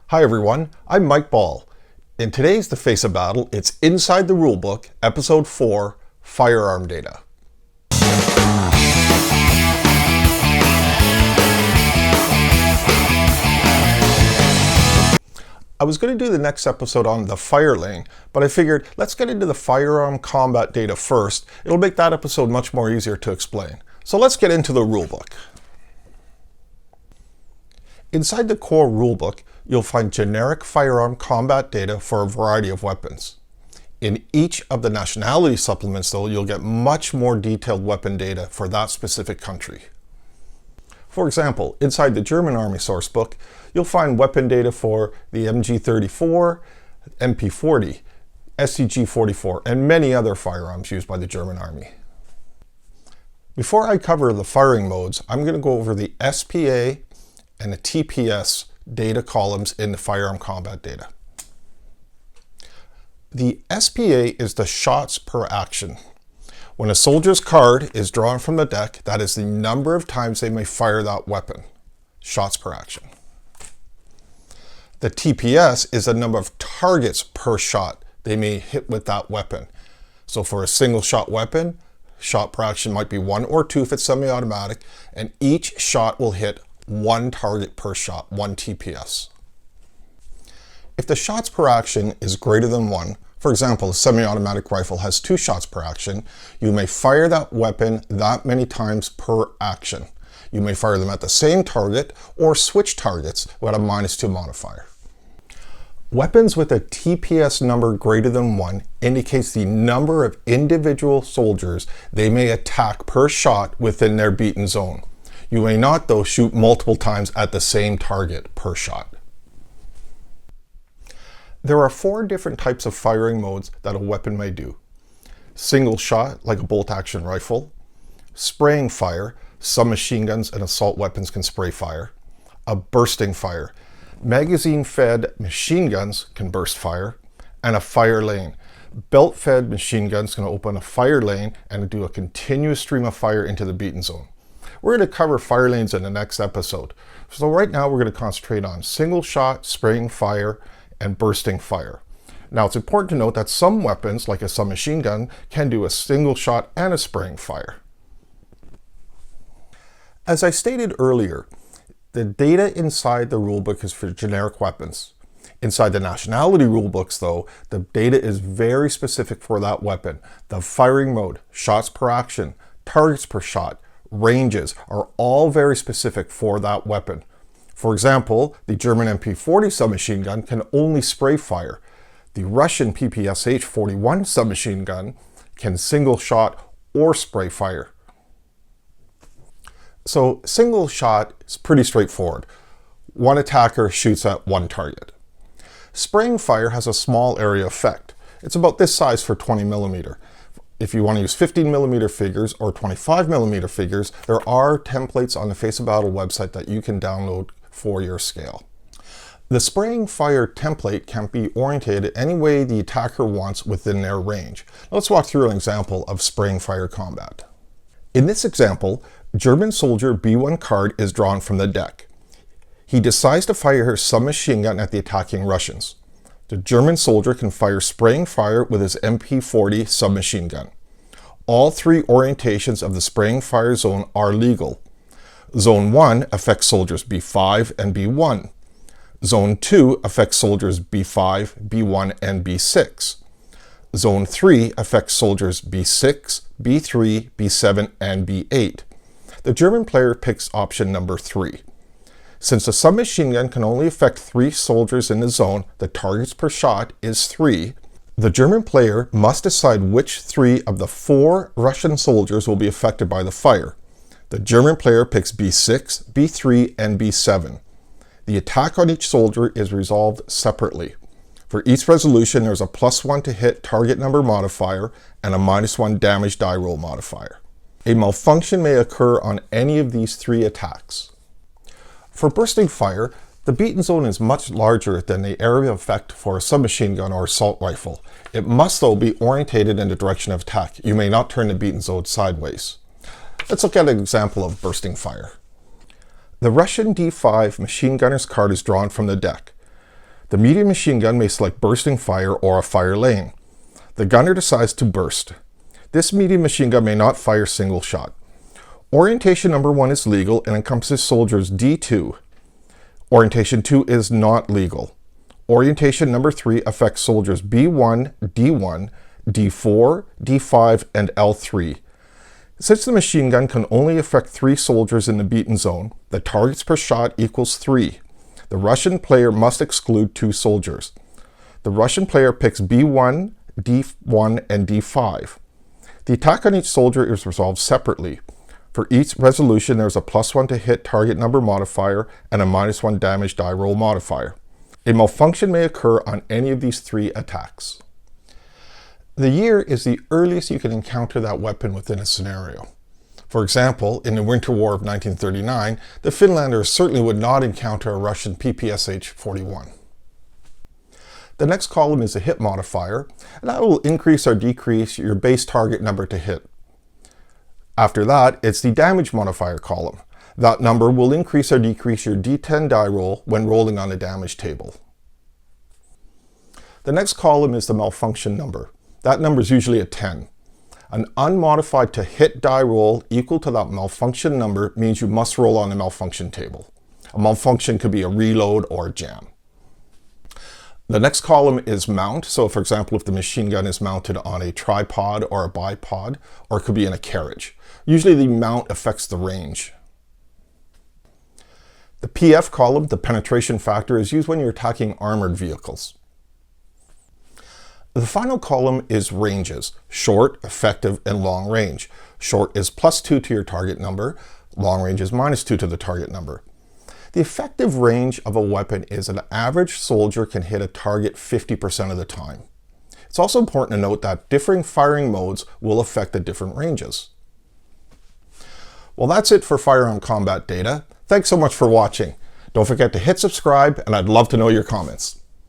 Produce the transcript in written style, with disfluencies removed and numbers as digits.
Hi everyone, I'm Mike Ball. In today's The Face of Battle, it's Inside the Rulebook, Episode 4, Firearm Data. I was going to do the next episode on the fire lane, but I figured let's get into the firearm combat data first. It'll make that episode much more easier to explain. So let's get into the rulebook. Inside the core rulebook, you'll find generic firearm combat data for a variety of weapons. In each of the nationality supplements, though, you'll get much more detailed weapon data for that specific country. For example, inside the German Army sourcebook, you'll find weapon data for the MG34, MP40, SCG44, and many other firearms used by the German Army. Before I cover the firing modes, I'm going to go over the SPA and the TPS data columns in the firearm combat data. The SPA is the shots per action. When a soldier's card is drawn from the deck, that is the number of times they may fire that weapon. Shots per action. The TPS is the number of targets per shot they may hit with that weapon. So for a single shot weapon, shot per action might be 1 or 2 if it's semi-automatic, and each shot will hit 1 target per shot, 1 TPS. If the shots per action is greater than 1, for example, a semi-automatic rifle has 2 shots per action, you may fire that weapon that many times per action. You may fire them at the same target or switch targets with a -2 modifier. Weapons with a TPS number greater than 1 indicates the number of individual soldiers they may attack per shot within their beaten zone. You may not, though, shoot multiple times at the same target per shot. There are 4 different types of firing modes that a weapon may do. Single shot, like a bolt-action rifle. Spraying fire, submachine guns and assault weapons can spray fire. A bursting fire, magazine-fed machine guns can burst fire. And a fire lane. Belt-fed machine guns can open a fire lane and do a continuous stream of fire into the beaten zone. We're going to cover fire lanes in the next episode. So right now we're going to concentrate on single shot, spraying fire, and bursting fire. Now it's important to note that some weapons, like a submachine gun, can do a single shot and a spraying fire. As I stated earlier, the data inside the rulebook is for generic weapons. Inside the nationality rulebooks, though, the data is very specific for that weapon. The firing mode, shots per action, targets per shot, ranges are all very specific for that weapon. For example, the German MP40 submachine gun can only spray fire. The Russian PPSH-41 submachine gun can single shot or spray fire. So single shot is pretty straightforward. One attacker shoots at 1 target. Spraying fire has a small area effect. It's about this size for 20mm. If you want to use 15mm figures or 25mm figures, there are templates on the Face of Battle website that you can download for your scale. The spraying fire template can be oriented any way the attacker wants within their range. Let's walk through an example of spraying fire combat. In this example, German soldier B1 card is drawn from the deck. He decides to fire her submachine gun at the attacking Russians. The German soldier can fire spraying fire with his MP40 submachine gun. All 3 orientations of the spraying fire zone are legal. Zone 1 affects soldiers B5 and B1. Zone 2 affects soldiers B5, B1, and B6. Zone 3 affects soldiers B6, B3, B7, and B8. The German player picks option number 3. Since the submachine gun can only affect 3 soldiers in the zone, the targets per shot is 3. The German player must decide which 3 of the 4 Russian soldiers will be affected by the fire. The German player picks B6, B3, and B7. The attack on each soldier is resolved separately. For each resolution, there's a +1 to hit target number modifier and a -1 damage die roll modifier. A malfunction may occur on any of these 3 attacks. For bursting fire, the beaten zone is much larger than the area of effect for a submachine gun or assault rifle. It must, though, be orientated in the direction of attack. You may not turn the beaten zone sideways. Let's look at an example of bursting fire. The Russian D5 machine gunner's card is drawn from the deck. The medium machine gun may select bursting fire or a fire lane. The gunner decides to burst. This medium machine gun may not fire single shot. Orientation number 1 is legal and encompasses soldiers D2. Orientation 2 is not legal. Orientation number 3 affects soldiers B1, D1, D4, D5, and L3. Since the machine gun can only affect 3 soldiers in the beaten zone, the targets per shot equals 3. The Russian player must exclude 2 soldiers. The Russian player picks B1, D1, and D5. The attack on each soldier is resolved separately. For each resolution, there's a +1 to hit target number modifier and a -1 damage die roll modifier. A malfunction may occur on any of these 3 attacks. The year is the earliest you can encounter that weapon within a scenario. For example, in the Winter War of 1939, the Finlanders certainly would not encounter a Russian PPSH-41. The next column is a hit modifier, and that will increase or decrease your base target number to hit. After that, it's the damage modifier column. That number will increase or decrease your D10 die roll when rolling on the damage table. The next column is the malfunction number. That number is usually a 10. An unmodified to hit die roll equal to that malfunction number means you must roll on the malfunction table. A malfunction could be a reload or a jam. The next column is mount. So for example, if the machine gun is mounted on a tripod or a bipod, or it could be in a carriage. Usually the mount affects the range. The PF column, the penetration factor, is used when you're attacking armored vehicles. The final column is ranges: short, effective, and long range. Short is +2 to your target number. Long range is -2 to the target number. The effective range of a weapon is an average soldier can hit a target 50% of the time. It's also important to note that differing firing modes will affect the different ranges. Well, that's it for firearm combat data. Thanks so much for watching. Don't forget to hit subscribe, and I'd love to know your comments.